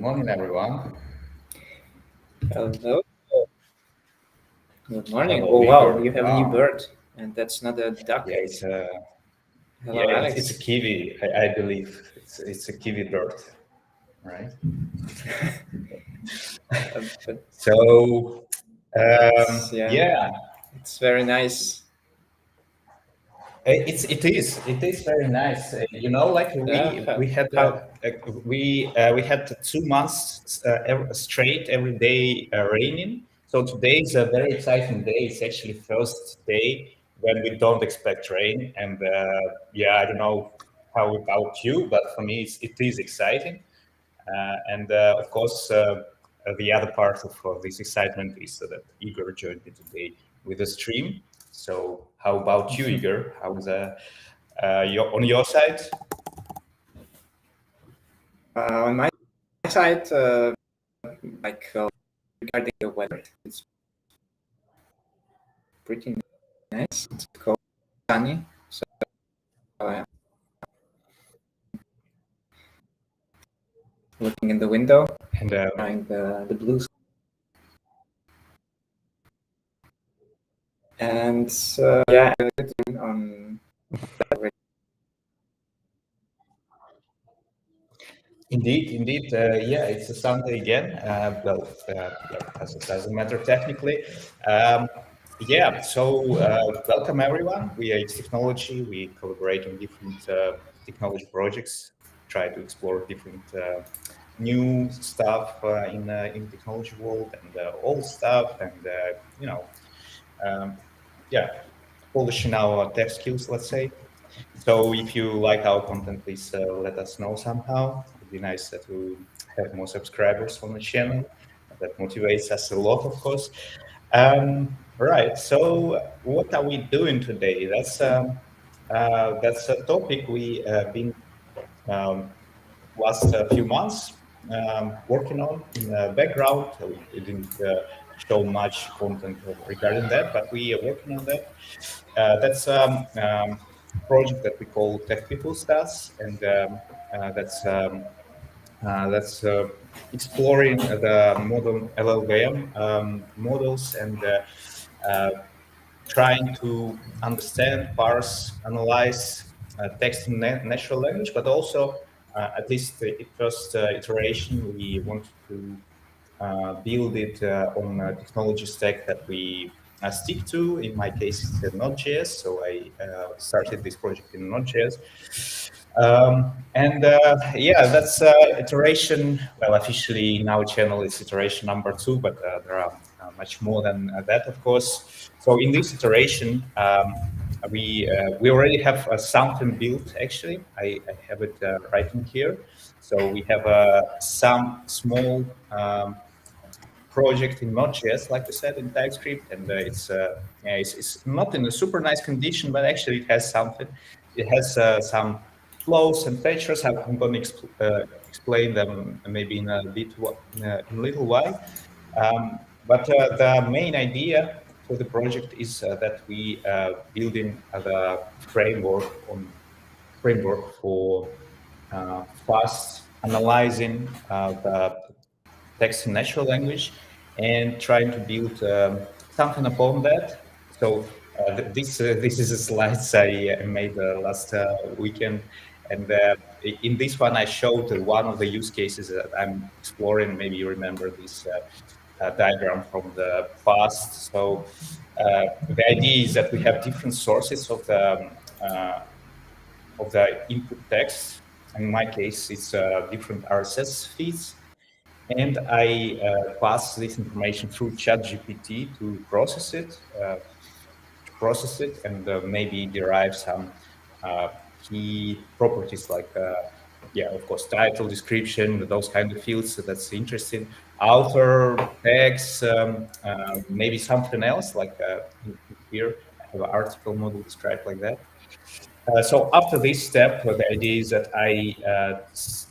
morning, everyone. Hello. Good morning. Hello, Oh wow, Igor. you have a new bird, and that's not a duck. Yeah, it's a Hello, Alex. it's a kiwi. I believe it's a kiwi bird, right? But So yeah, yeah, it's very nice. it is very nice. Like we had How? we had 2 months straight every day raining. So today is a very exciting day. It's actually first day when we don't expect rain, and yeah, I don't know how about you, but for me it is exciting. And of course, the other part of this excitement is that Igor joined me today with a stream. So, how about you, Igor? How's on your side? On my side, like regarding the weather, it's pretty nice. It's cold, sunny. So I'm looking in the window, And enjoying the blue sky. And yeah, I'm sitting on. indeed, yeah, it's a Sunday again. It doesn't matter technically. Um, yeah, so welcome everyone. We are XTechnology. We collaborate on different technology projects, try to explore different new stuff in technology world and old stuff, and um, yeah, polishing our tech skills, let's say. So if you like our content, please let us know somehow. It would be nice to have more subscribers on the channel. That motivates us a lot, of course. Right. So what are we doing today? That's a topic we been last few months working on in the background. We didn't show much content regarding that, but we are working on that. That's project that we call Tech People Stats, and that's exploring the modern LLVM models and uh, trying to understand, parse, analyze text in natural language, but also, at least the first iteration, we want to build it on a technology stack that we stick to. In my case, it's Node.js, so I started this project in Node.js. And yeah, that's iteration. Well, officially in our channel, it's iteration number 2, but there are much more than that, of course. So in this iteration, we already have something built. Actually, I have it right in here. So we have some small project in Node.js, like we said, in TypeScript, and yeah, it's not in a super nice condition, but actually it has something. It has some flows and features. I'm going to explain them maybe in in a little while. But the main idea for the project is that we building the framework for fast analyzing the text in natural language and trying to build something upon that. So this is a slides I made last weekend, and in this one I showed one of the use cases that I'm exploring. Maybe you remember this diagram from the past. So the idea is that we have different sources of the input text. In my case, it's different RSS feeds, and I pass this information through ChatGPT to process it, and maybe derive some key properties like, yeah, of course, title, description, those kind of fields. So that's interesting. Author, text, maybe something else like here. I have an article model described like that. So after this step, the idea is that I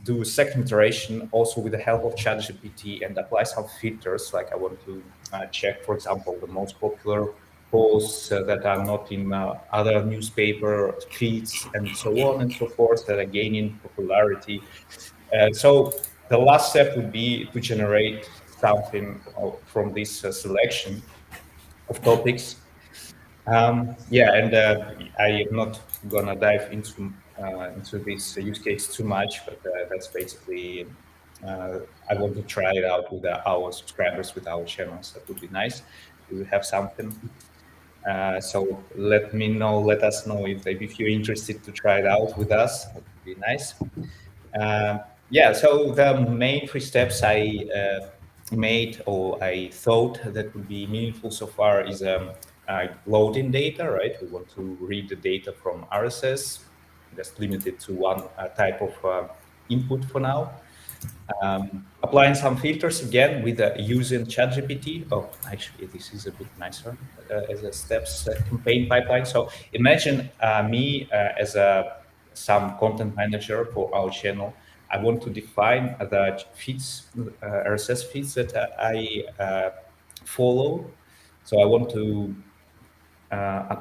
do a second iteration also with the help of ChatGPT and apply some filters. Like I want to check, for example, the most popular posts that are not in other newspaper feeds and so on and so forth that are gaining popularity. So the last step would be to generate something from this selection of topics. Yeah, and I am not gonna dive into this use case too much, but that's basically uh, I want to try it out with our subscribers, with our channels. That would be nice. We will have something. So let us know if you're interested to try it out with us. That would be nice. Um, yeah, so the main three steps I made or I thought that would be meaningful so far is loading data, right? We want to read the data from RSS, just limited to one type of input for now. Applying some filters again with using ChatGPT. Oh, actually, this is a bit nicer as a steps campaign pipeline. So imagine me as some content manager for our channel. I want to define the feeds, RSS feeds that I follow. So I want to uh,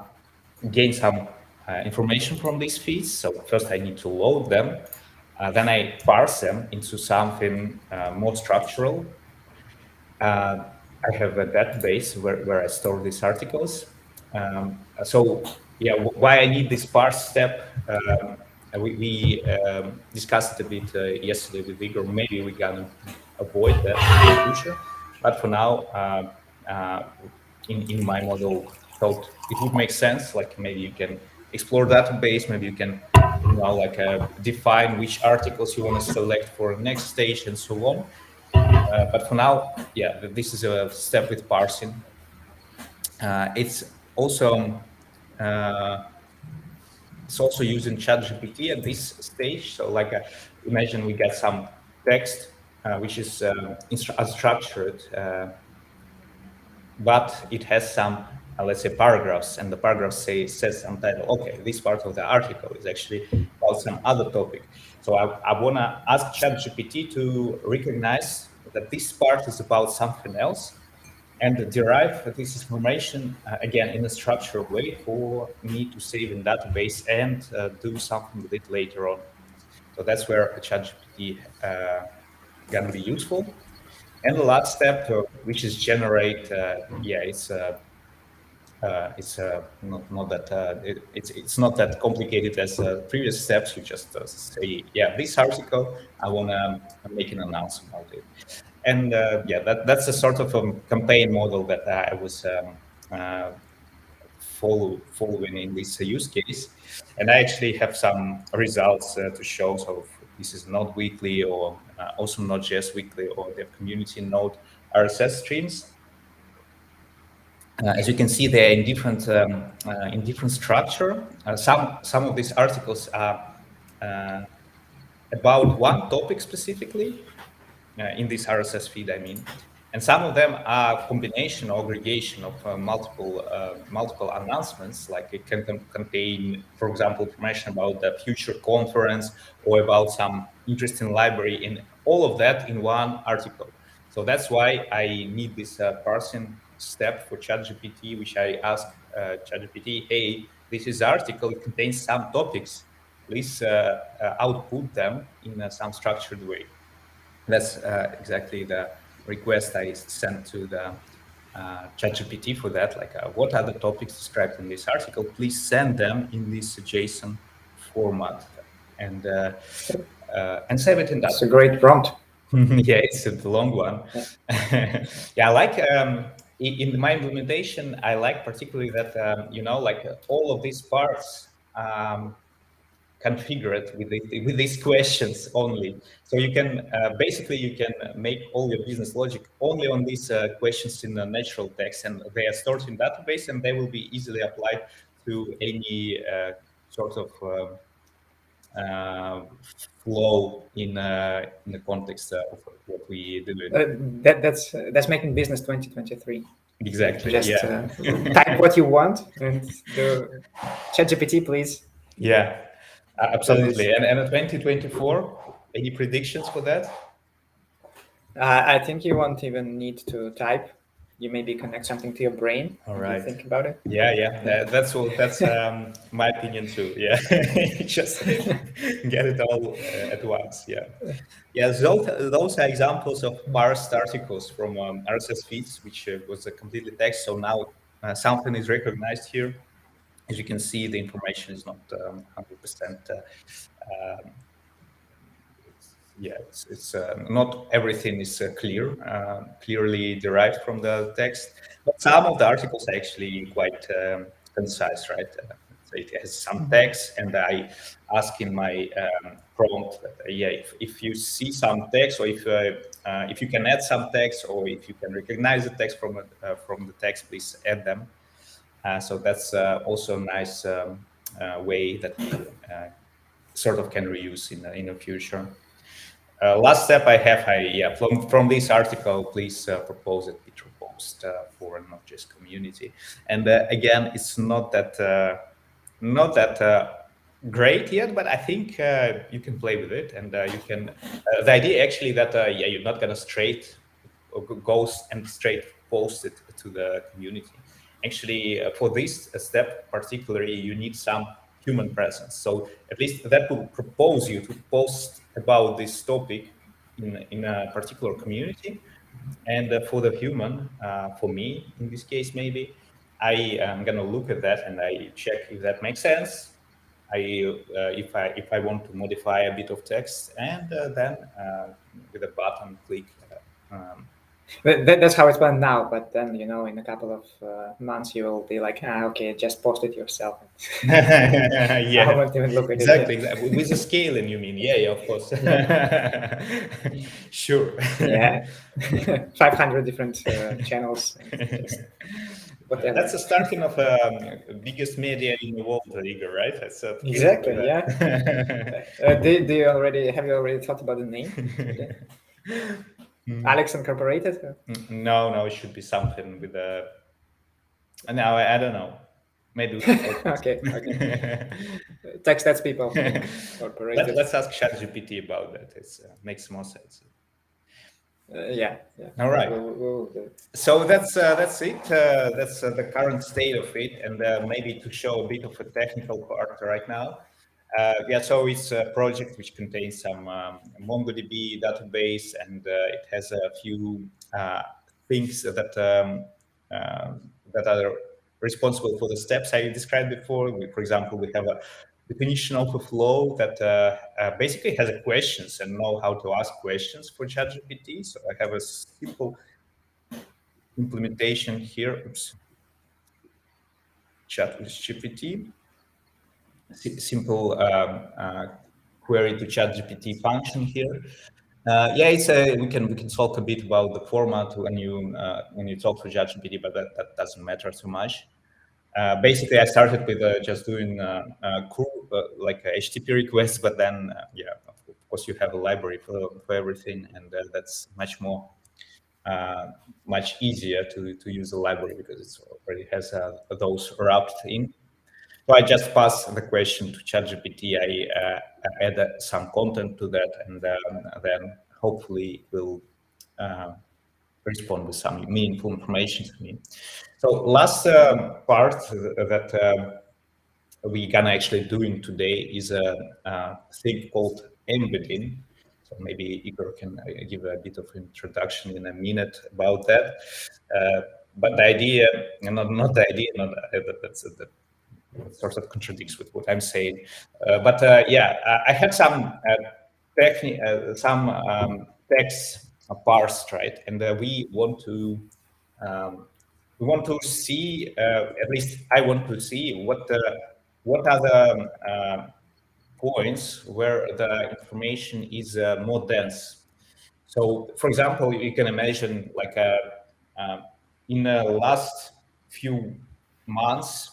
gain some information from these feeds. So first I need to load them. Then I parse them into something more structural. I have a database where I store these articles. So yeah, why I need this parse step, we discussed it a bit yesterday with Igor. Maybe we're gonna avoid that in the future, but for now, in my model, thought it would make sense. Like maybe you can explore database, maybe you can like define which articles you want to select for next stage and so on. But for now, yeah, this is a step with parsing. It's also uh, it's also using ChatGPT at this stage. So, like, imagine we get some text which is unstructured, but it has some, let's say, paragraphs, and the paragraph says some title. Okay, this part of the article is actually about some other topic. So I want to ask ChatGPT to recognize that this part is about something else and derive this information again in a structured way for me to save in database and do something with it later on. So that's where ChatGPT going to be useful. And the last step, which is generate, yeah, it's not that it's not that complicated as previous steps. You just say, yeah, this article, I want to make an announcement about it. And yeah, that's a sort of a campaign model that I was uh, following in this use case. And I actually have some results to show. So this is Node Weekly or also Node.js Weekly or their community Node RSS streams. As you can see, they're in different structure. Some of these articles are uh, about one topic specifically, in this RSS feed, I mean. And some of them are combination or aggregation of multiple announcements, like it can contain, for example, information about the future conference or about some interesting library, in all of that in one article. So that's why I need this parsing step for ChatGPT, which I ask ChatGPT, hey, this is article, it contains some topics. Please output them in some structured way. That's exactly the request I sent to the ChatGPT for that. Like, what are the topics described in this article? Please send them in this JSON format, and save it in that. It's a great prompt. Yeah, it's a long one. Yeah. Yeah, I like in my implementation, I like particularly that like all of these parts. Configure it with these questions only. So you can basically you can make all your business logic only on these questions in a natural text, and they are stored in database, and they will be easily applied to any sort of uh, flow in the context of what we do. That's making business 2023. Exactly. Just Yeah. type what you want and the ChatGPT, please Yeah. do this. Absolutely. And 2024, any predictions for that? I think you won't even need to type. you maybe connect something to your brain. All What do you right. think about it? Yeah. That's my opinion too. Yeah, just get it all at once. Yeah. Yeah, those are examples of parsed articles from RSS feeds, which was a completely text. So now something is recognized here. As you can see, the information is not 100%. It's not everything is clearly derived from the text, but some of the articles are actually quite concise, right? So it has some text, and I ask in my prompt that, yeah, if you see some text, or if you can add some text, or if you can recognize the text from the text, please add them. So that's also a nice way that we sort of can reuse in the future. Last step I have, yeah, from this article, please propose it, be proposed for a Node.js community. And again, it's not that great yet, but I think you can play with it, and you can. The idea actually that yeah, you're not gonna go and straight post it to the community. Actually, for this step particularly, you need some human presence. So at least that will propose you to post about this topic in a particular community. And for the human, for me in this case, maybe I am gonna look at that and I check if that makes sense. If I want to modify a bit of text, and then with a button click. That's how it's done now. But then, in a couple of months, you will be like, okay, just post it yourself. I Yeah, won't even look at exactly, it. exactly. With the scaling, you mean? Yeah, of course. Sure. Yeah, 500 different channels, and just whatever. That's the starting of biggest media in the world, Igor, right? That's please do Exactly. Yeah. that. Have you already thought about the name? Alex Incorporated? No, it should be something with a. No, I don't know. Maybe we can talk Okay. next. Text that's people incorporated. Let's ask ChatGPT about that. It makes more sense. Yeah. All right. We'll do it. So that's it. That's the current state of it, and maybe to show a bit of a technical part right now. Yeah, so it's a project which contains some MongoDB database, and it has a few things that are responsible for the steps I described before. For example, we have a definition of a flow that basically has a questions and know how to ask questions for ChatGPT. So I have a simple implementation here. Oops. Chat with GPT. Simple query to ChatGPT function here. Yeah, we can talk a bit about the format when you talk to ChatGPT, but that doesn't matter too much. Basically, I started with just doing cool like a HTTP request, but then yeah, of course you have a library for everything, and that's much easier to use a library because it already has those wrapped in. So I just pass the question to ChatGPT. I add some content to that, and then hopefully will uh, respond with some meaningful information to me. So last part that we can actually doing today is a thing called embedding. So maybe Igor can give a bit of introduction in a minute about that. But the idea, not the idea, not that's the sort of contradicts with what I'm saying. But yeah, I have some some text parsed, right? And um, we want to see, at least I want to see what are the points where the information is more dense. So, for example, you can imagine like um, in the last few months,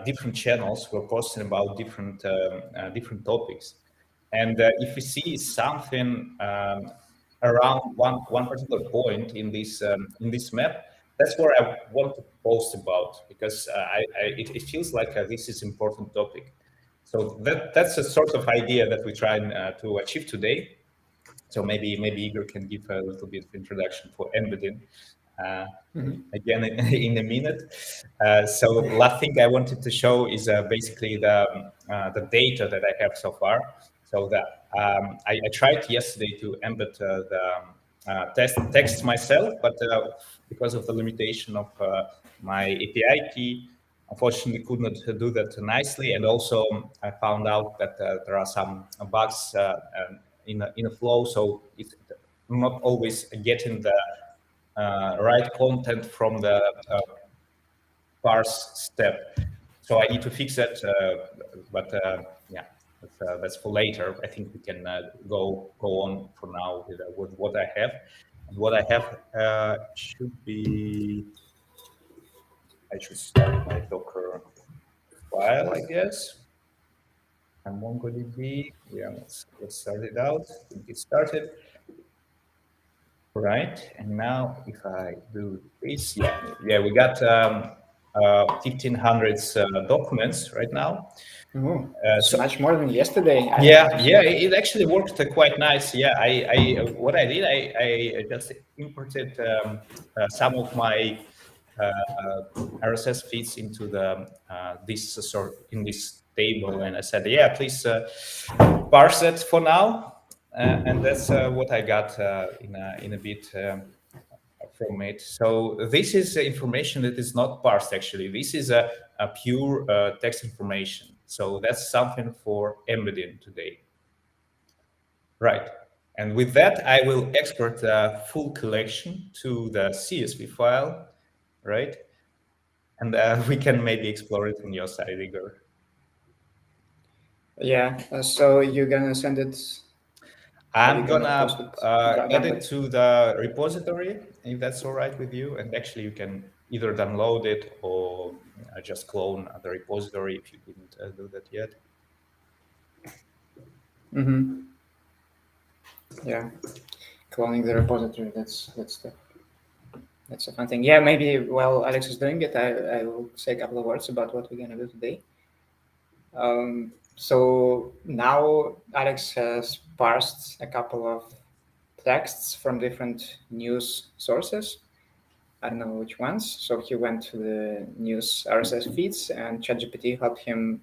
different channels were posting about different topics, and if we see something around one particular point in this map, that's where I want to post about because it feels like this is important topic. So that's a sort of idea that we try to achieve today. So maybe Igor can give a little bit of introduction for embedding. again in a minute. So last thing I wanted to show is basically the data that I have so far. So that I tried yesterday to embed the text myself, but because of the limitation of my API key, unfortunately could not do that nicely. And also I found out that there are some bugs in a flow, so it's not always getting the right content from the parse step. So I need to fix that, but yeah, that's for later. I think we can go on for now with what I have. And what I have should be. I should start my Docker file, I guess. And MongoDB. Yeah, let's start it out. Get started. Right. And now if I do this, yeah, we got 1500 documents right now. Oh, it's So much more than yesterday. I have to yeah, say. it actually worked quite nice. Yeah, what I did, I just imported some of my RSS feeds into the this sort in this table, and I said, yeah, please parse it for now, and that's what I got in a bit. From it. So this is information that is not parsed actually. This is a pure text information. So that's something for embedding today. Right. And with that, I will export the full collection to the CSV file, right? And we can maybe explore it on your side, Igor. Yeah. So you're gonna send it. Are you I'm gonna post gonna it add it directly? to the repository, if that's all right with you. And actually, you can either download it or just clone the repository if you didn't do that yet. Mm-hmm. Yeah. Cloning the repository. That's a fun thing. Yeah. Maybe while Alex is doing it, I will say a couple of words about what we're gonna do today. So now Alex has parsed a couple of texts from different news sources. I don't know which ones. So he went to the news RSS feeds, and ChatGPT helped him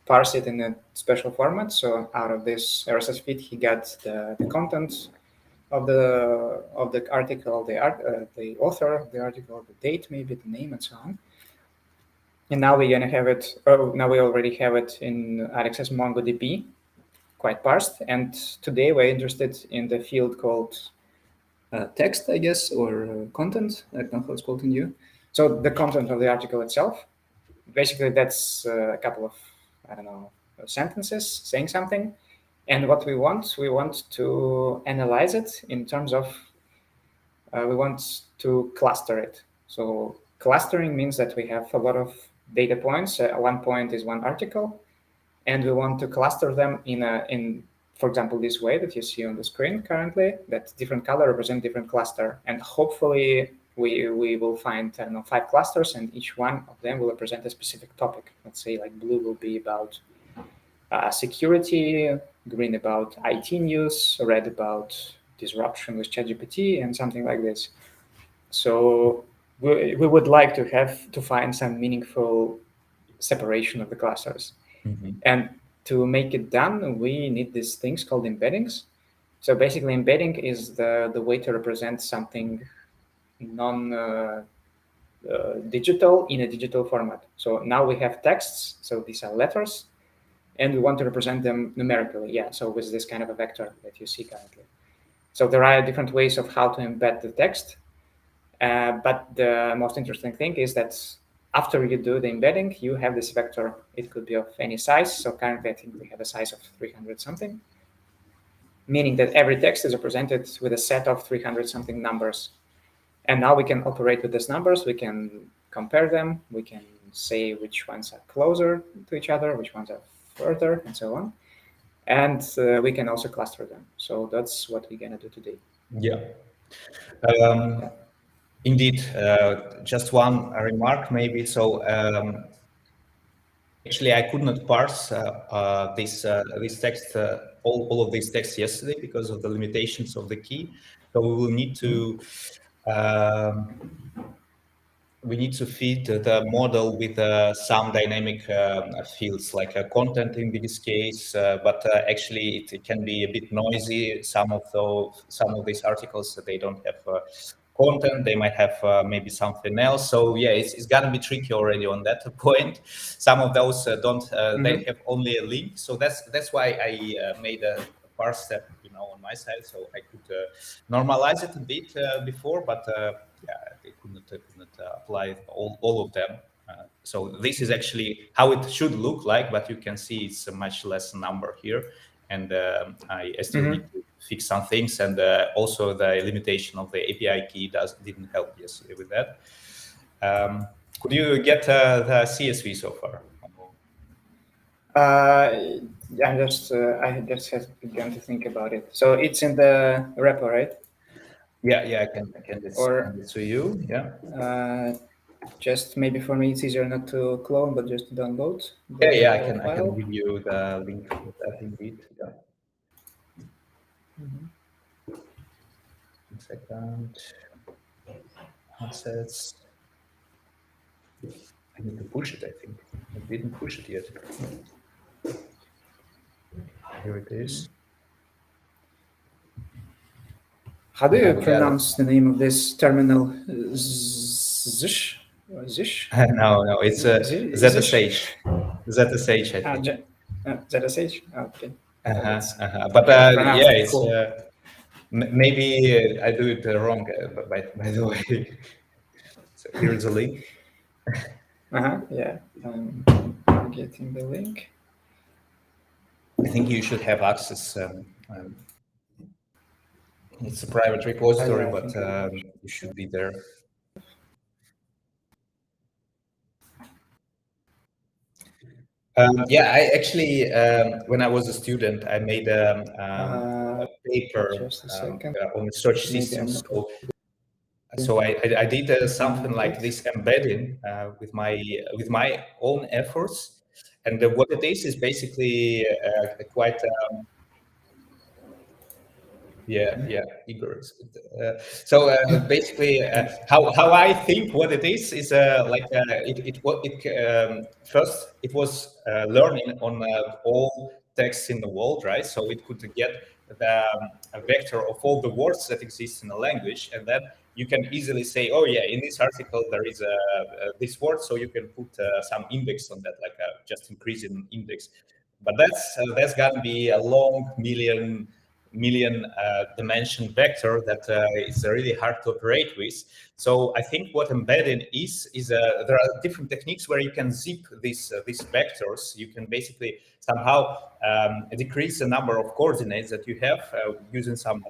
parse it in a special format. So out of this RSS feed, he got the content of the article, the author of the article, the date, maybe the name, and so on. And now we're gonna have it. Oh, now we already have it in Alex's MongoDB, quite parsed. And today we're interested in the field called text, I guess, or content. I don't know how it's called in you. So the content of the article itself. Basically, that's a couple of, I don't know, sentences saying something. And what we want to analyze it in terms of, we want to cluster it. So clustering means that we have a lot of data points. One point is one article, and we want to cluster them in, for example, this way that you see on the screen currently, that different color represent different cluster. And hopefully we will find, I don't know, 5 clusters, and each one of them will represent a specific topic. Let's say like blue will be about security, green about IT news, red about disruption with ChatGPT, and something like this. So we would like to have to find some meaningful separation of the clusters. Mhm. And to make it done, we need these things called embeddings. So basically, embedding is the way to represent something non-digital in a digital format. So now we have texts, so these are letters, and we want to represent them numerically. Yeah, so with this kind of a vector that you see currently. So there are different ways of how to embed the text. But the most interesting thing is that after you do the embedding, you have this vector. It could be of any size. So currently, I think we have a size of 300 something, meaning that every text is represented with a set of 300 something numbers. And now we can operate with these numbers. We can compare them. We can say which ones are closer to each other, which ones are further, and so on. And we can also cluster them. So that's what we're going to do today. Yeah. Indeed, just one remark maybe. So actually, I could not parse this text, all of these texts yesterday because of the limitations of the key. So we will need to Um, we need to feed the model with some dynamic fields like content in this case, but actually it can be a bit noisy. Some of these articles they don't have content; they might have maybe something else. So yeah, it's gonna be tricky already on that point. Some of those don't; they have only a link. So that's why I made a parse step, on my side, so I could normalize it a bit before, but yeah, they couldn't apply all of them. So this is actually how it should look like, but you can see it's a much less number here, and I still need to fix some things, and also the limitation of the API key didn't help yesterday with that. Could you get the CSV so far? I just have begun to think about it. So it's in the repo, right? Yeah, I can just Or send it to you. Yeah. just maybe for me it's easier not to clone, but just to download Yeah, I the can file. give you the link for that indeed. Yeah. One second. Assets. I need to push it, I think. I didn't push it yet. Here it is. How do you We got it. pronounce the name of this terminal? Zish? Zish? No, it's a Zish? ZSH. ZSH, I Ah, think. ZSH? Okay. Well, that's But pronounced yeah, it's cool. maybe I do it wrong, by the way. So here's a link. Yeah. Getting the link. I think you should have access. It's a private Yeah, repository, I but think I you should be there. Yeah, I actually, when I was a student, I made a paper just a second. on search Maybe I'm systems. not So I did something opening like it. this embedding with my own efforts, and what it is basically quite yeah, Igor. So basically, how I think what it is like first it was learning on all texts in the world, right? So it could get the a vector of all the words that exist in a language, and then you can easily say, oh yeah, in this article there is this word, so you can put some index on that, like just increasing index. But that's gonna be a long million dimension vector that is really hard to operate with. So I think what embedding is there are different techniques where you can zip these vectors. You can basically somehow decrease the number of coordinates that you have using some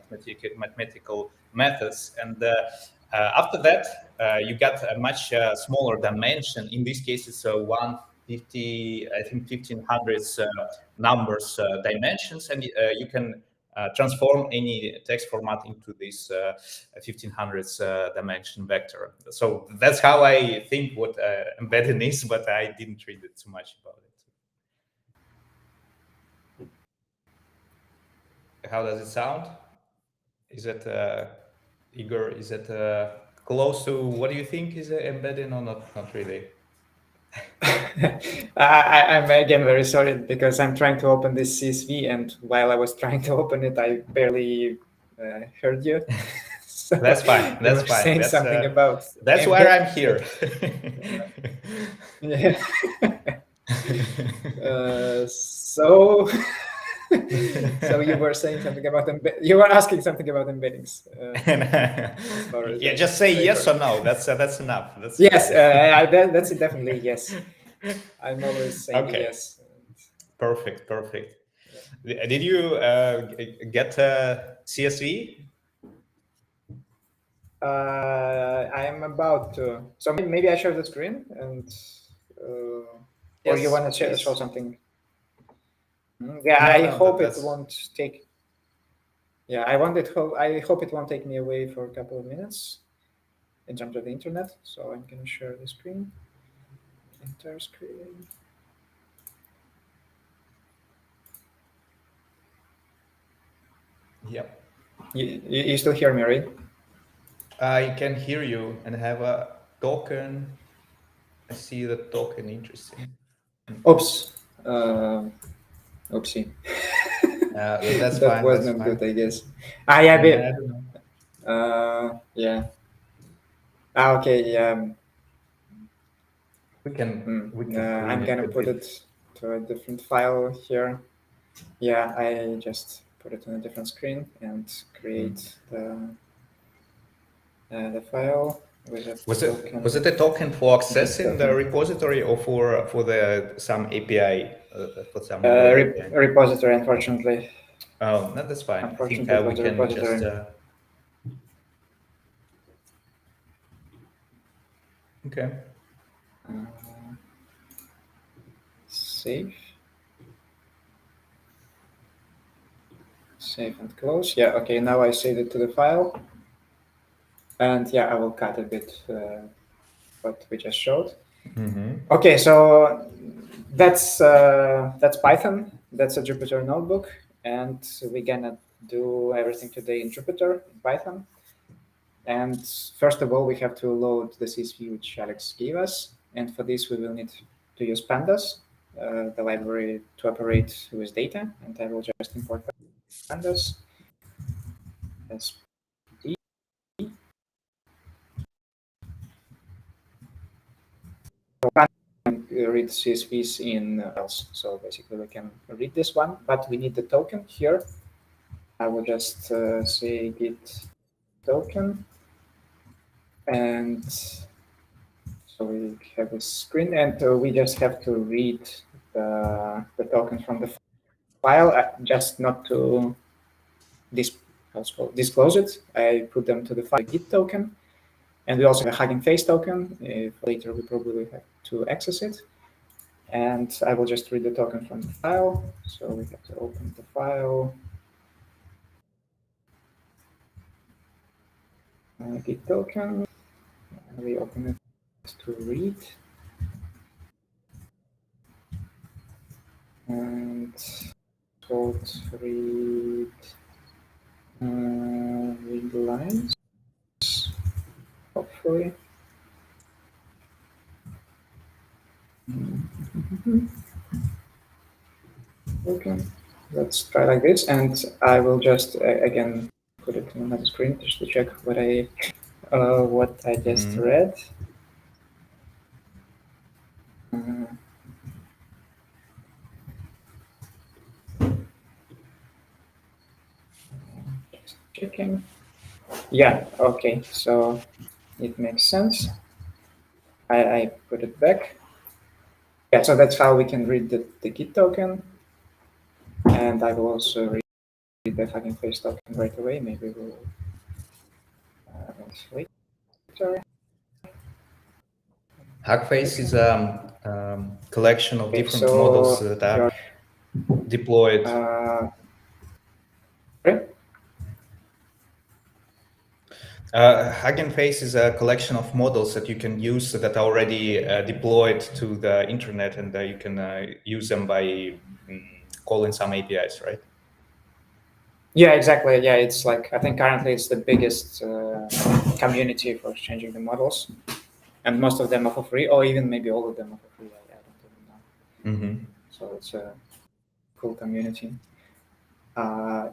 mathematical methods, and after that you got a much smaller dimension. In this case, it's 150, I think 1500 numbers dimensions, and you can transform any text format into this 1500s dimension vector. So that's how I think what embedding is, but I didn't read it too much about it. How does it sound? Is it Igor? Is it close to what do you think is embedding or not? Not really. I'm again very sorry because I'm trying to open this CSV, and while I was trying to open it, I barely heard you. So That's fine. you That's were fine. saying something about That's why I'm here. Yeah. So, so you were saying something about you were asking something about embeddings. As far as Yeah, just say I yes heard. or no. That's enough. That's Yes, fine. that's definitely yes. I'm always saying Okay. yes. Perfect. Did you get CSV? I am about to. So maybe I share the screen and, or you Yes, want to show please. something? Yeah, No, I no, hope it that's won't take. Yeah, I hope it won't take me away for a couple of minutes in terms of the internet. So I'm gonna share the screen, entire screen. yep. You still hear me, right? I can hear you and have a token. I see the token. Interesting. Oops. Oopsie. That's That fine. was That's not fine. good, I guess. Yeah, I don't know. yeah. Okay, yeah. We can we can I'm clean it gonna a put bit. it to a different file here. Yeah, I just put it on a different screen and Mm. create the file with a Was token it a token for git accessing the token. repository or for the some API for some model API? Repository, unfortunately. Oh, no, that's fine. I think Unfortunately, it we was a can just repository. okay. Uh, save, save and close. Yeah, okay, now I saved it to the file. And yeah, I will cut a bit what we just showed. Mm-hmm. Okay, so that's Python. That's a Jupyter notebook, and we're gonna do everything today in Jupyter in Python. And first of all, we have to load the CSV which Alex gave us, and for this we will need to use pandas, the library to operate with data. And I will just import pandas as PD. So pandas can read CSVs in else. So basically, we can read this one, but we need the token here. I will just say git token, and so we have a screen, and we just have to read the token from the file, just not to dis- disclose it. I put them to the file git token, and we also have a Hugging Face token. If later we probably have to access it, and I will just read the token from the file. So we have to open the file, git token. We open it to read, and code read read lines, hopefully. Okay, let's try like this, and I will just again put it on another screen just to check what I just Mm-hmm. read. Uh, just checking. Yeah, okay, so it makes sense. I put it back. Yeah, so that's how we can read the Git token, and I will also read the Hugging Face token right away. Maybe we'll later. Hackface is Okay. a collection of Okay, different models so that your are deployed. uh, right? Hugging Face is a collection of models that you can use that are already deployed to the internet, and you can use them by calling some APIs, right? Yeah, exactly. Yeah, it's like I think currently it's the biggest community for exchanging the models, and most of them are for free, or even maybe all of them are for free. I don't even know. Mm-hmm. So it's a cool community.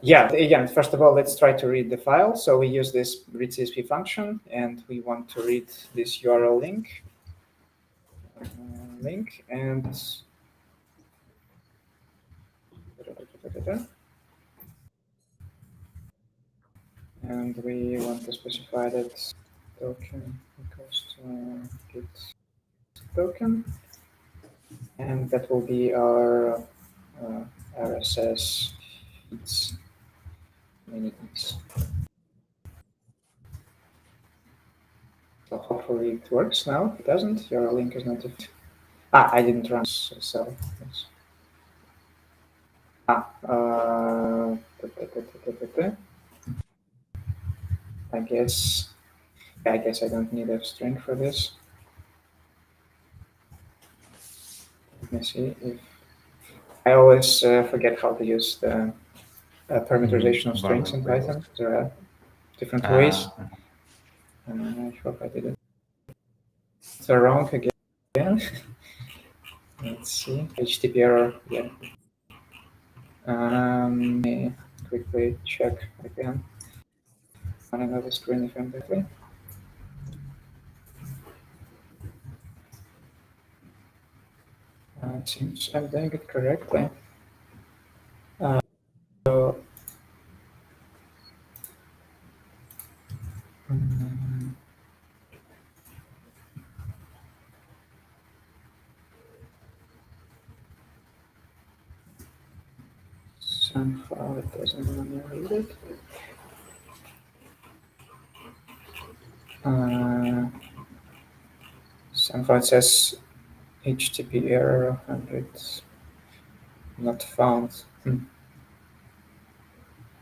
Yeah, again, first of all, let's try to read the file. So we use this read CSV function, and we want to read this URL link, and we want to specify that token equals to git token, and that will be our RSS feeds, mini feeds. So hopefully it works now. If it doesn't, your link is not. I didn't run, so yes. Ah, I guess. I guess I don't need a string for this. Let me see if I always forget how to use the parameterization of strings in Environment variables. Python. There are different ways. Ah, I hope I didn't so wrong again. Let's see. HTTP error. Yeah. Let me quickly check again on another screen if I'm correctly. It seems I'm doing it correctly. So, somehow it doesn't want to read it. Somehow it says HTTP error 100 not found.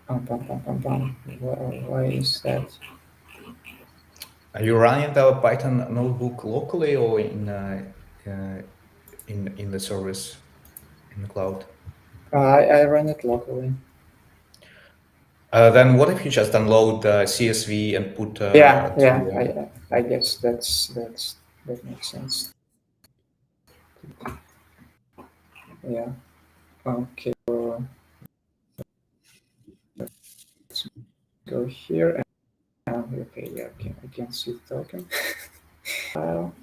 Why is that? Are you running the Python notebook locally or in the service in the cloud? I run it locally. Then what if you just download CSV and put Yeah, to I guess that makes sense. Yeah. Okay. So let's go here and okay, yeah, I can see the token file.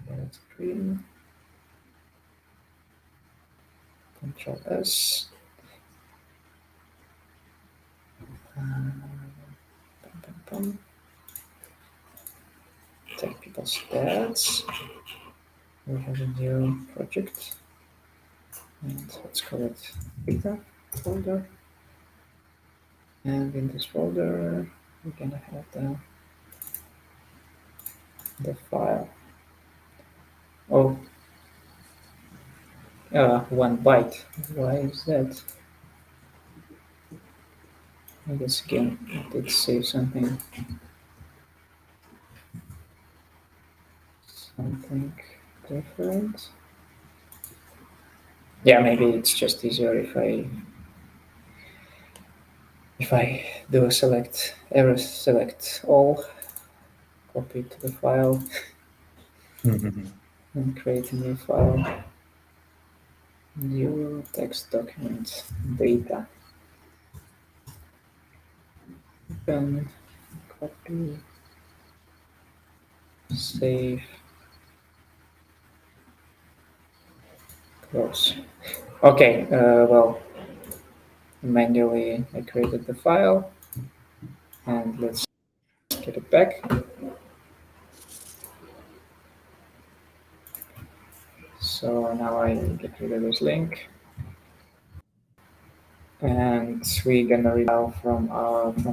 That's green. Control S. Take people's stats. We have a new project, and let's call it beta folder. And in this folder, we're gonna have the file. Oh, 1 byte. Why is that? I guess again, it did say something different. Yeah, maybe it's just easier if I do a select all, copy to the file, and create a new file. New text document data. Then copy, save, close. Okay, well, manually I created the file, and let's get it back. So now I get rid of this link, and we're gonna read out from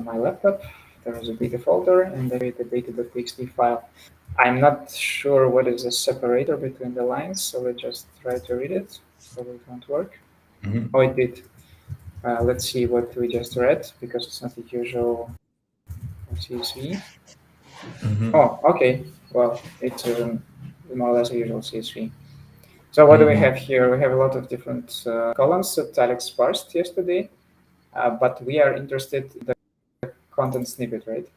my laptop. There is a beta folder, and I create a data.txt file. I'm not sure what is the separator between the lines, so let's just try to read it. Probably it won't work. Oh, it did. Let's see what we just read, because it's not the usual CSV. Oh, okay. Well, it's more or less a usual CSV. So what do we have here? We have a lot of different columns that Alex parsed yesterday, but we are interested in the content snippet, right?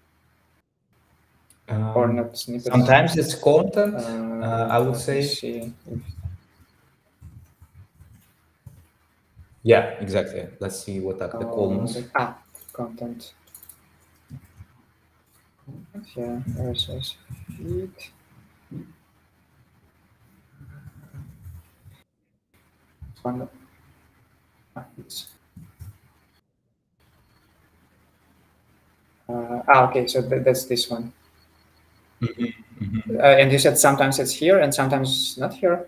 Or not snippets. Sometimes it's content, I would Let me say. see. Yeah, exactly. Let's see what are the columns. Content. Yeah, RSS feed. One. Okay, so that's this one. And you said sometimes it's here and sometimes not here.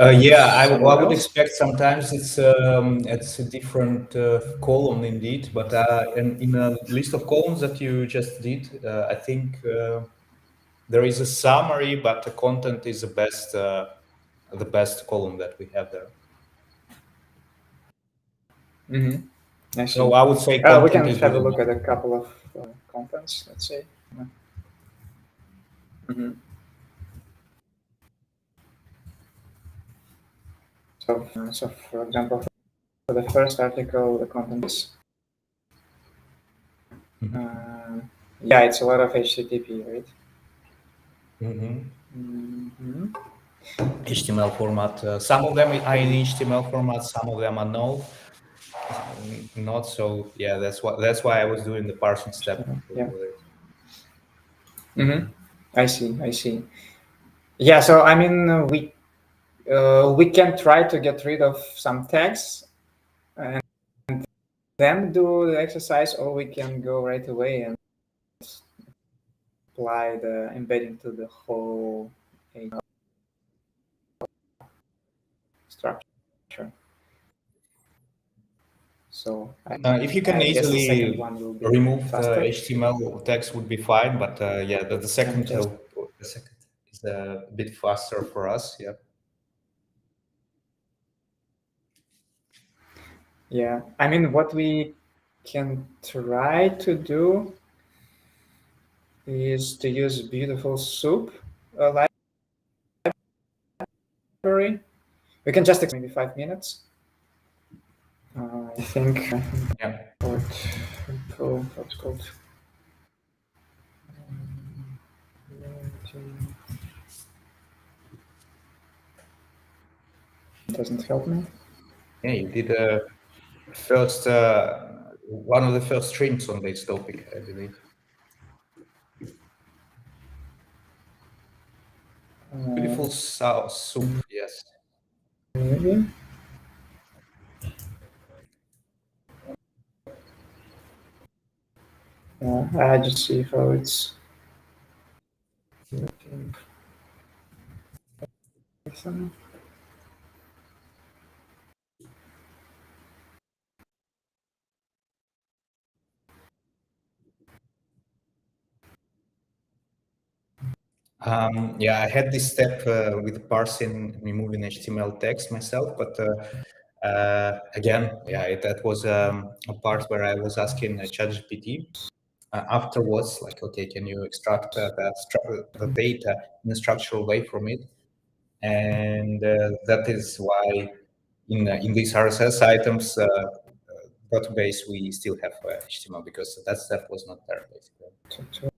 Yeah, I Somewhere would else? expect sometimes it's a different column indeed, but in a list of columns that you just did, I think there is a summary, but the content is the best column that we have there. I see. So I would say We content can is have good a look enough. at a couple of contents, let's say. So for example, for the first article, the content is Yeah, it's a lot of HTTP, right? Mm-hmm. Hmm. HTML format. Some of them are in HTML format, some of them are no, not. So yeah, that's why I was doing the parsing step Yeah. with it. Hmm. I see. I see. Yeah. So I mean, we can try to get rid of some tags and then do the exercise, or we can go right away and apply the embedding to the whole structure. So If you can I guess the second easily one will be remove the faster. HTML text would be fine, but yeah, the Let me second just the second is a bit faster for us. Yeah. yeah. I mean, what we can try to do is to use beautiful soup library. We can just maybe 5 minutes. I think Yeah. what's called doesn't help me. Yeah, you did first one of the first streams on this topic, I believe. Beautiful soup, yes. Maybe. Yeah, I just see how it's looking. Yeah, I had this step with parsing, removing HTML text myself, but again, yeah, that was a part where I was asking ChatGPT afterwards, like, okay, can you extract the data in a structural way from it? And that is why in these RSS items database we still have HTML because that step was not there basically.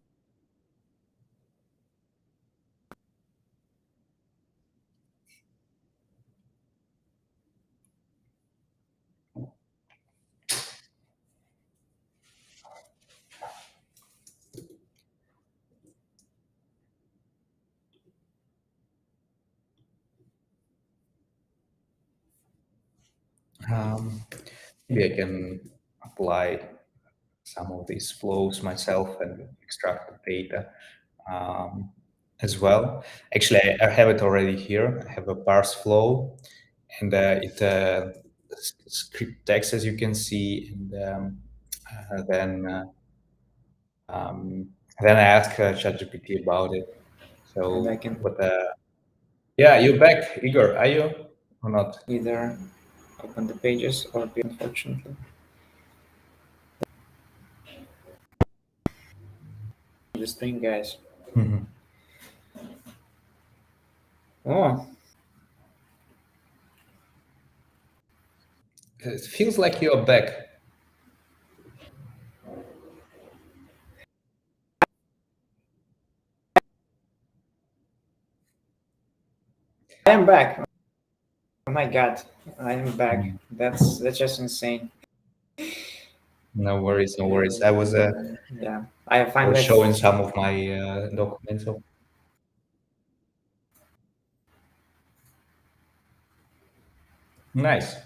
Maybe I can apply some of these flows myself and extract the data um, as well. Actually, I have it already here. I have a parse flow, and it script text as you can see, and uh, then uh, um, then I ask ChatGPT about it. And I So, can but yeah, you back, Igor? Are you or not? either open the pages or be unfortunately. The string guys. Mhm. Oh, It feels like you're back. I am back. Oh my god, I am back. Mm. That's just insane. No worries, no worries. I was Yeah, I I was finally. showing some of my documents. So nice.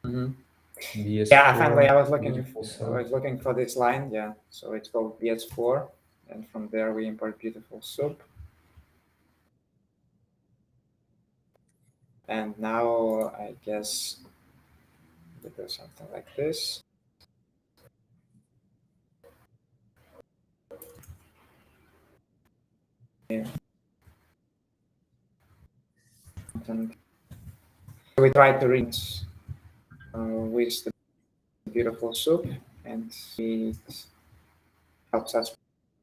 Mhm. Yeah, finally, BS4, beautiful I soup. was looking for this line. Yeah, so it's called BS4, and from there we import beautiful soup. And now I guess we do something like this. Yeah. And we try to read with the beautiful soup, and it helps us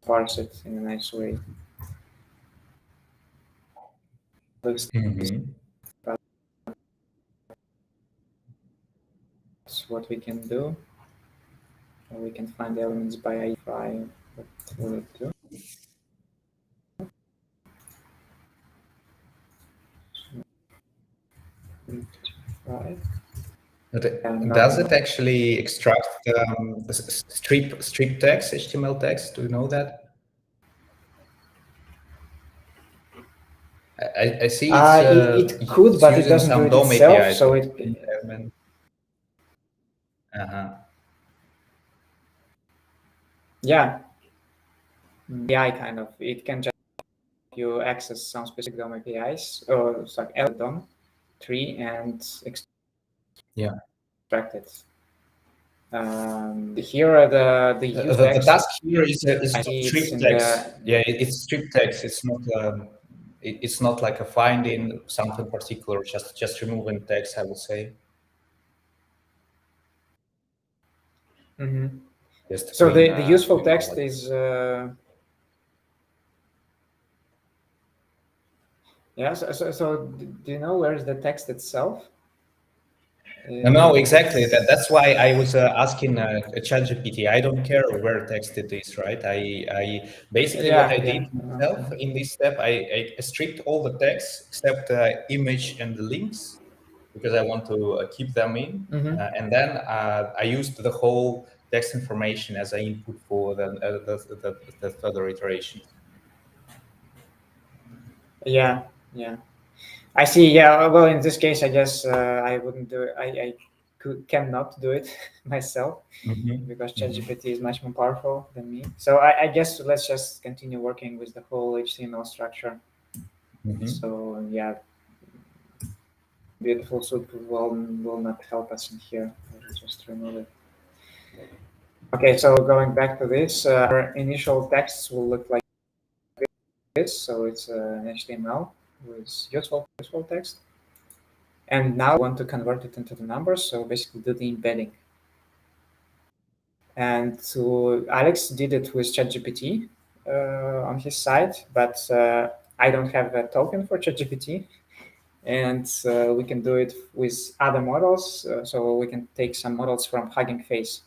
parse it in a nice way. Looks Hmm. that's what we can do. We can find the elements by identify. What will it do? Right. Does No. it actually extract strip text, HTML text? Do you know that? I see It could, it's but it using doesn't do some it DOM itself. APIs. So But it, yeah, API kind of. It can just you access some specific DOM APIs or it's like DOM tree and yeah, extract it. Here are the use the text. task here is I just see it's strip in text. the. Yeah, it's strip text. It's not it's not like a finding something particular. Just removing text, I would say. Mhm. Just So clean, the useful text like, is yeah. So do you know where is the text itself? no, exactly. It's That's why I was asking ChatGPT. I don't care where text it is, right? I basically what I yeah. did myself in this step, I stripped all the text except image and the links because I want to keep them in, Mm-hmm. and then I used the whole text information as an input for the further iteration. Yeah. I see. Yeah. Well, in this case, I guess I wouldn't do it. Cannot do it myself Hmm. because Hmm. ChatGPT is much more powerful than me. So I guess let's just continue working with the whole HTML structure. Hmm. So yeah, beautiful soup will not help us in here. I'll just remove it. Okay, so going back to this, our initial texts will look like this. So it's an HTML with useful text. And now we want to convert it into the numbers. So basically do the embedding. And so Alex did it with ChatGPT on his side, but I don't have a token for ChatGPT. And we can do it with other models. So we can take some models from Hugging Face.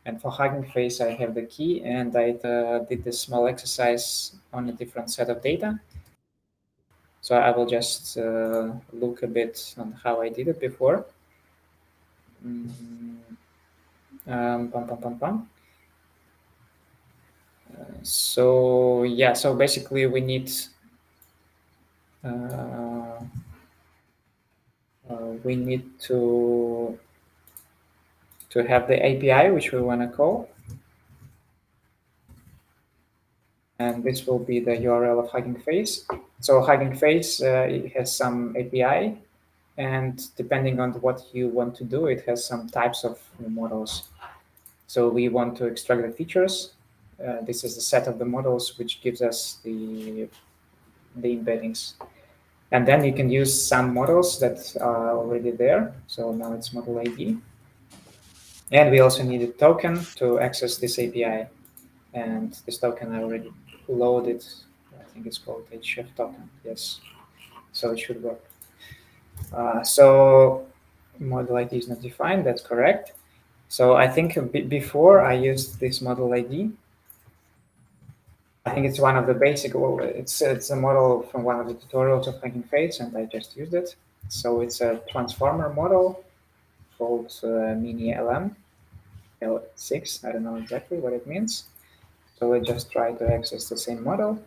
And for Hugging Face, I have the key, and I did this small exercise on a different set of data. So I will just look a bit on how I did it before. Mm, pum, pum, pum, pum. So yeah, so basically we need uh, we need to have the API which we want to call, and this will be the URL of Hugging Face. So Hugging Face it has some API, and depending on what you want to do, it has some types of models. So we want to extract the features. This is the set of the models which gives us the embeddings. And then you can use some models that are already there. So now it's model ID. And we also need a token to access this API. And this token I already loaded. I think it's called HF token. Yes. So it should work. So model ID is not defined. That's correct. So I think before I used this model ID. I think it's one of the basic. Well, it's a model from one of the tutorials of Hugging Face, and I just used it. So it's a transformer model called mini LM L6. I don't know exactly what it means. So we just try to access the same model.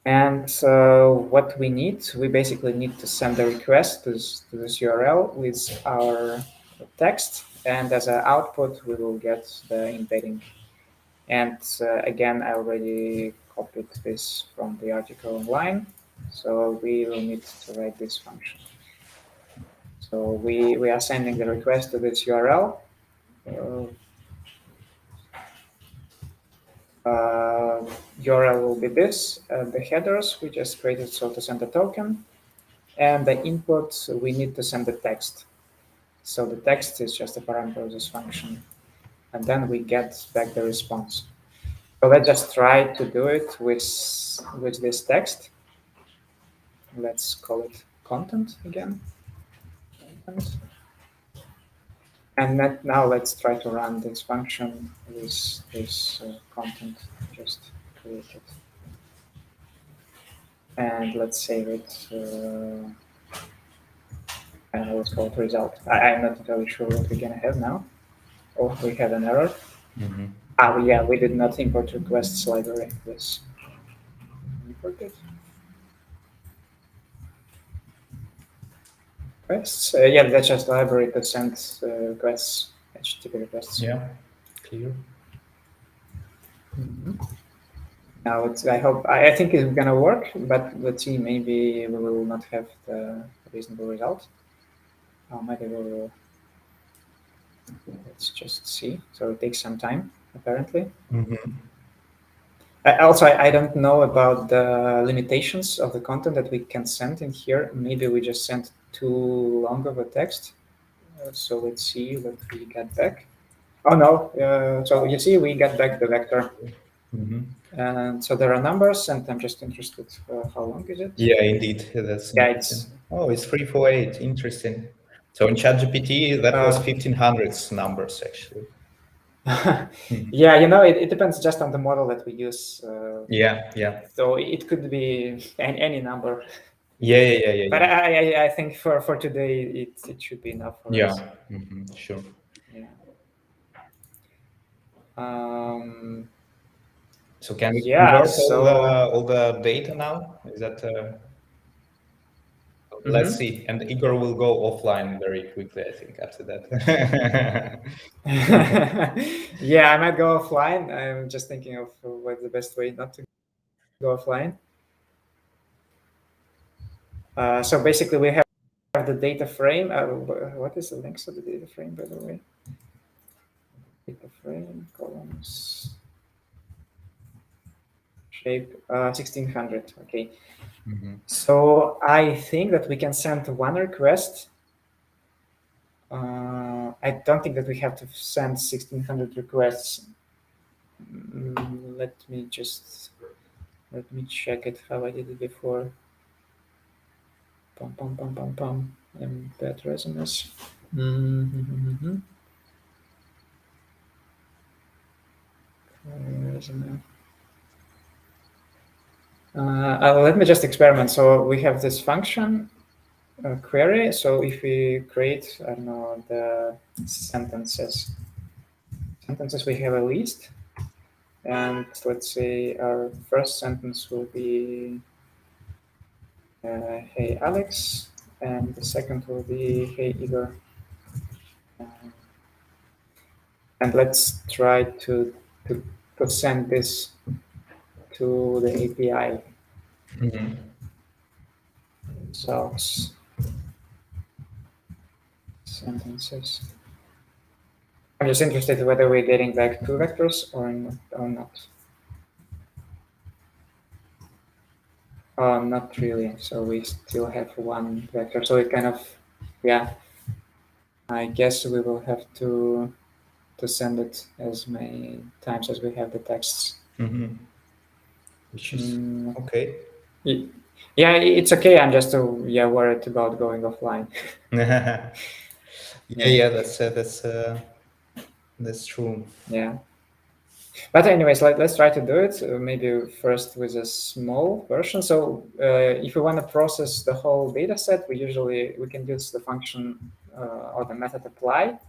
And what we need, we basically need to send a request to this URL with our text. And as an output, we will get the embedding. And again, I already copied this from the article online. So we will need to write this function. So we are sending the request to this URL. URL will be this, the headers we just created, so to send a token, and the input we need to send the text. So the text is just a parameter of this function, and then we get back the response. So let's just try to do it with this text. Let's call it content again. Content. And now let's try to run this function with this content just created. And let's save it. And let's call it result. I'm not entirely sure what we're gonna have now. Oh, we have an error. Mm-hmm. Ah, yeah, we did not import requests library. Yes, import it. Requests. Yeah, that's just library to send requests, HTTP requests. Yeah, clear. Now I think it's gonna work, but let's see. Maybe we will not have the reasonable result. Maybe we will. Let's just see. So it takes some time, apparently. Mm-hmm. Also, I don't know about the limitations of the content that we can send in here. Maybe we just sent too long of a text. So let's see what we get back. Oh no, so you see we got back the vector. Mm-hmm. And so there are numbers, and I'm just interested how long is it? Yeah, indeed. That's Yeah, interesting. Oh, it's 348. Interesting. So in ChatGPT, that was 1500s numbers actually. Hmm. Yeah, it depends just on the model that we use. Yeah, yeah. So it could be any number. Yeah. But I think for today it should be enough for Yeah. us. Mm-hmm. Sure. Yeah. Um, So can we yeah. convert So. all the data now? Is that let's Mhm. see. And Igor will go offline very quickly, I think, after that. Yeah, I might go offline. I'm just thinking of what's the best way not to go offline. So basically, we have the data frame. What is the links of the data frame, by the way? Data frame, columns, shape, 1600. Okay. Mm-hmm. So I think that we can send one request. I don't think that we have to send 1600 requests. Let me check it how I did it before. Pum. Embed resumes. Resume. Let me just experiment. So we have this function query. So if we create, I don't know, the sentences, we have a list. And let's say our first sentence will be, hey, Alex. And the second will be, hey, Igor. And let's try to send this to the API. Mm-hmm. Results, sentences. I'm just interested whether we're getting back two vectors or not. Not really. So we still have one vector. So it kind of, yeah. I guess we will have to send it as many times as we have the texts. Mm-hmm. Which is okay. Yeah, it's okay. I'm just worried about going offline. Yeah, that's true. Yeah. But anyways, let's try to do it. Maybe first with a small version. So if we want to process the whole data set, we can use the function or the method apply.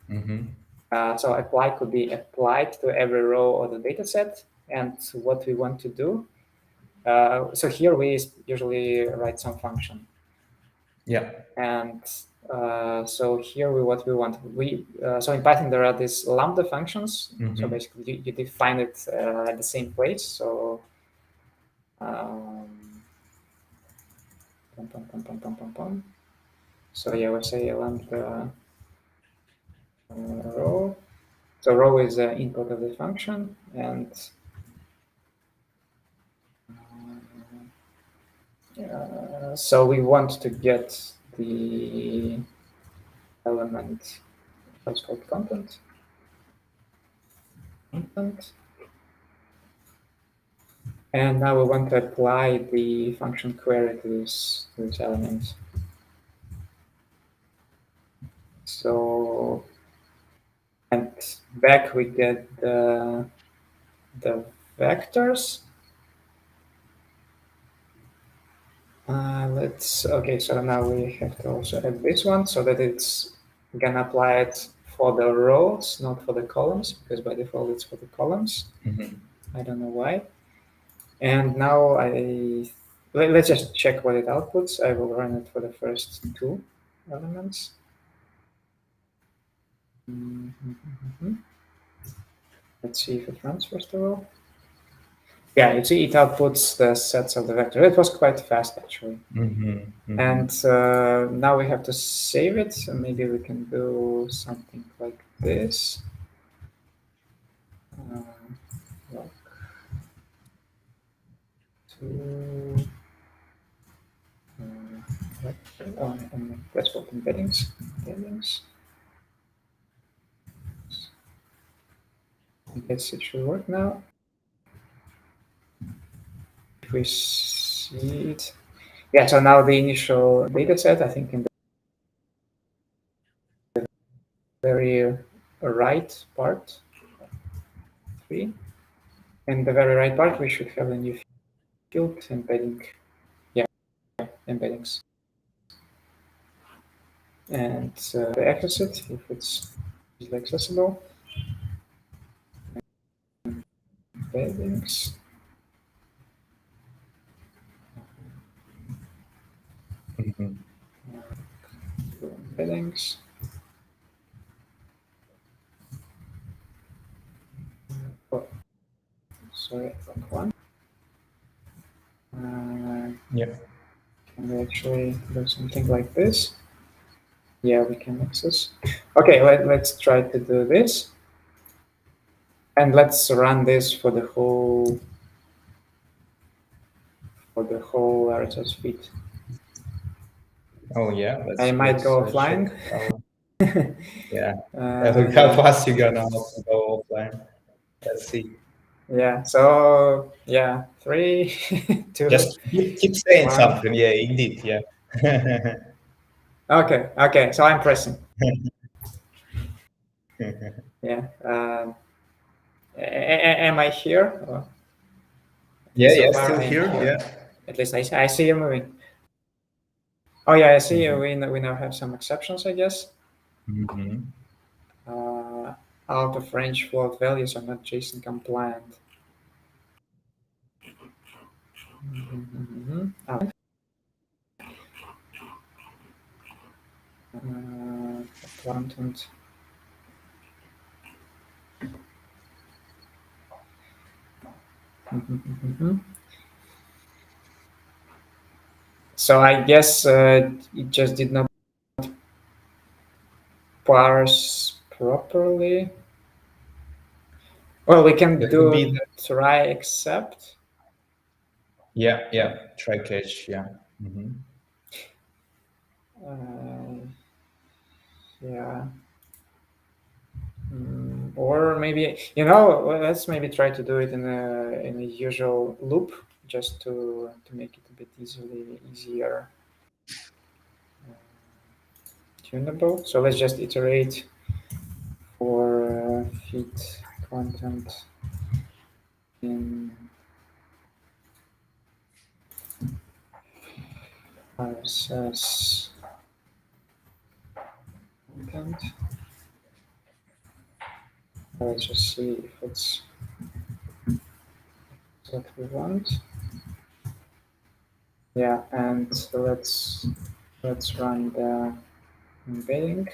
Mm-hmm. So apply could be applied to every row of the data set and what we want to do. So here we usually write some function. Yeah. And so here what we want, so in Python there are these lambda functions. Mm-hmm. So basically you define it at the same place. So so yeah, we say lambda row. So row is the input of the function, and so we want to get the element that's called content. And now we want to apply the function query to this element. So and back we get the vectors. Okay, so now we have to also add this one so that it's gonna apply it for the rows, not for the columns, because by default it's for the columns. I don't know why. And now let's just check what it outputs. I will run it for the first two elements. Let's see if it runs first of all. Yeah, you see it outputs the sets of the vector. It was quite fast actually. And now we have to save it. So maybe we can do something like this. Like to and that's what embeddings. I guess it should work now. If we see it, yeah. So now the initial data set, I think in the very right part, 3, in the very right part, we should have a new field embedding. Yeah, embeddings. And the access if it's easily accessible. Embeddings. Embeddings. Oh, sorry, wrong one. Yeah. Can we actually do something like this? Yeah, we can access. Okay, let's try to do this. And let's run this for the whole RSS feed. Oh yeah, I might go offline. Yeah, look how fast you're gonna also go offline. Let's see. Yeah. So yeah, 3, 2. Just keep saying 1. something. Yeah, indeed. Yeah. Okay. Okay. So I'm pressing. Yeah. Am I here? Or Yeah, so yeah, far still I am here. here. Yeah. At least I see you moving. Oh yeah, I see you. We now have some exceptions, I guess. Out of range float values are not JSON compliant. Content. So I guess it just did not parse properly. Well, we can do try except. Yeah, yeah. Try catch. Yeah. Yeah. Or maybe let's maybe try to do it in a usual loop, just to make it a bit easier tunable. So let's just iterate for feed content in RSS content. Let's just see if it's what we want. Yeah, and let's run the embedding.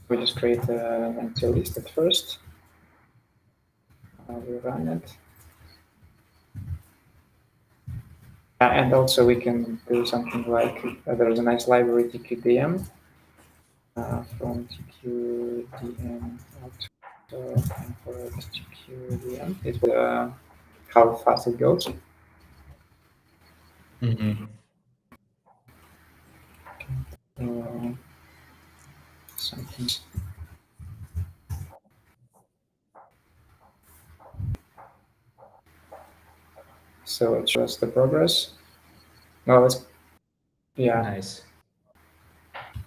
We just create an empty list at first. We run it. And also we can do something like there's a nice library TQDM from TQDM and for TQDM. It will how fast it goes. Something. So it shows the progress. Well, it's, yeah. Nice.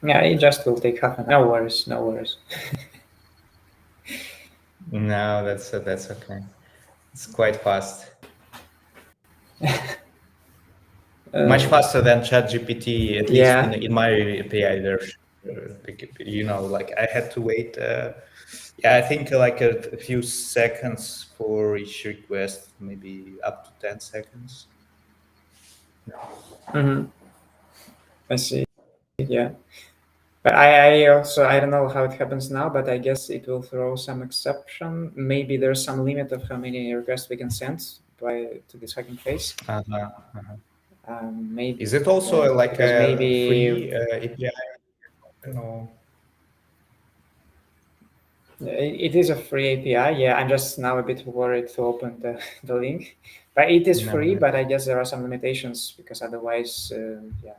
Yeah, it just will take half an hour. No worries, no worries. No, that's okay. It's quite fast. Much faster than ChatGPT, at least Yeah. in my API version. Like I had to wait. Yeah, I think like a few seconds for each request, maybe up to 10 seconds. Mm-hmm. I see. Yeah. But I also I don't know how it happens now, but I guess it will throw some exception. Maybe there's some limit of how many requests we can send to this hacking phase. Uh-huh, uh-huh. Maybe, Is it also yeah, like because a maybe free API? No. it is a free API. Yeah, I'm just now a bit worried to open the link, but it is free. No. But I guess there are some limitations because otherwise, yeah,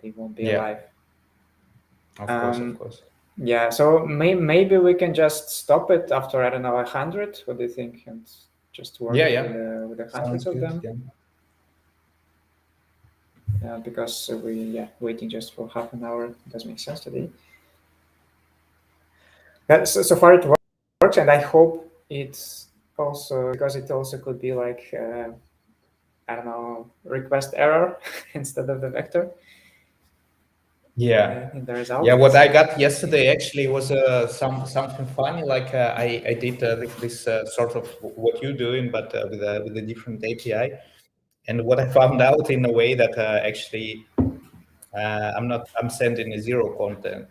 they won't be Yeah, alive. of course, of Um, course. Yeah, so maybe we can just stop it after, I don't know, 100. What do you think? And just Yeah, work yeah. with the Sounds hundreds of good. them, Yeah. because waiting just for half an hour doesn't make sense today. So far it works, and I hope it's also because it also could be like I don't know, request error instead of the vector Yeah. in the Yeah, result. what I got yesterday actually was something funny. Like I did this sort of what you're doing, but with a different API. And what I found out in a way that actually I'm sending a zero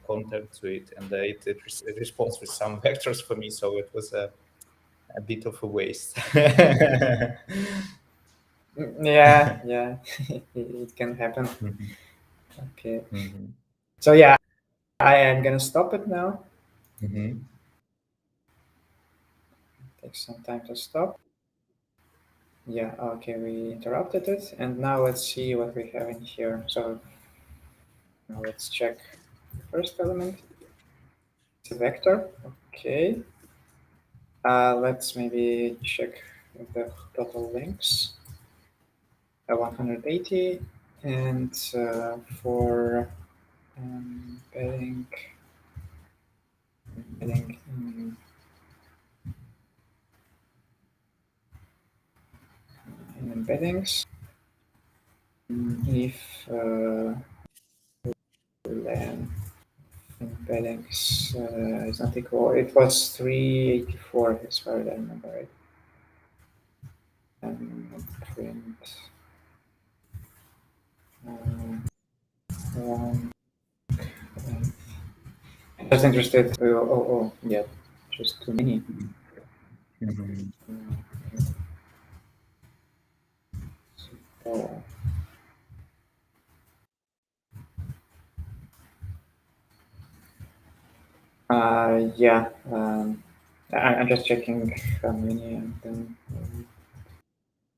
content to it, and it responds with some vectors for me. So it was a bit of a waste. Yeah, yeah, it can happen. Mhm, Okay, mhm, so yeah, I am gonna stop it now. mhm. Takes some time to stop. Yeah, okay, we interrupted it. And now let's see what we have in here. So now let's check the first element. It's a vector. Okay. Let's maybe check the total links. 180. And for embedding, embedding in embeddings, if len embeddings is not equal, it was 384 as far as I remember, right? And print one. Just interested. Oh, yeah, just too many. Mhm. Oh, yeah. I'm just checking how many of them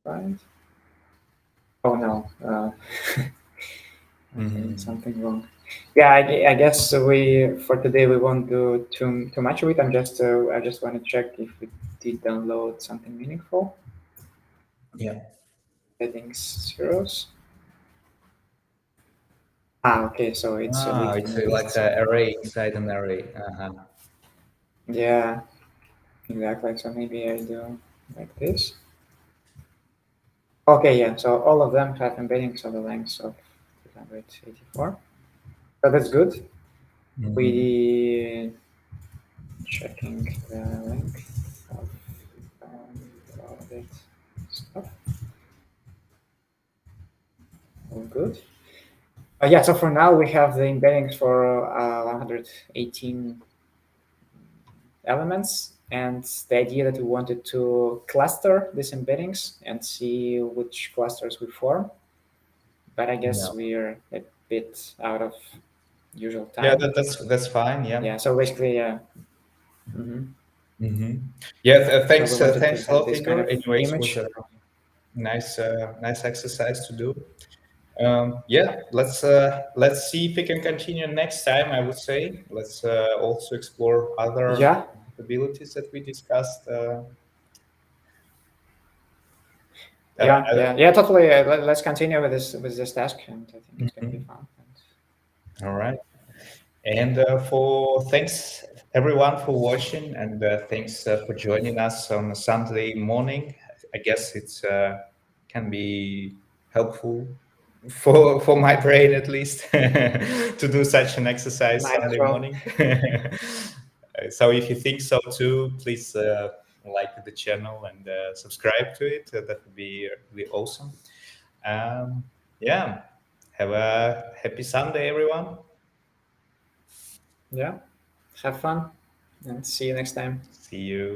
find. Oh no, I'm doing Mhm. something wrong. Yeah, I guess we for today we won't do too much of it. I just want to check if we did download something meaningful. Yeah. Settings zeros. Okay, so it's a Ah, linked it's in a list. like So an array inside an array. Uh-huh. yeah, exactly. So maybe I do like this. Okay, yeah. So all of them have embeddings of the length of 284. So that's good. Mhm. We checking the length of all that stuff. All good. Yeah, so for now we have the embeddings for 118 elements, and the idea that we wanted to cluster these embeddings and see which clusters we form. But I guess Yeah. we're a bit out of usual Yeah, time. that's fine. Yeah. Yeah, so basically, yeah. Hmm. Yeah. So we wanted to Thanks a have lot, this kind Igor. of Anyways, it was image. a nice exercise to do. Yeah, let's see if we can continue next time. I would say let's also explore other Yeah, capabilities that we discussed. Uh, Yeah. Totally. Let's continue with this task, and I think it's gonna be mhm. fun. All right. And for thanks everyone for watching, and thanks for joining us on a Sunday morning. I guess it's can be helpful for my brain at least to do such an exercise Might as Sunday well. morning. So if you think so too, please like the channel and subscribe to it. That would be really awesome. Um, yeah, have a happy Sunday, everyone. Yeah. Have fun, and see you next time. See you.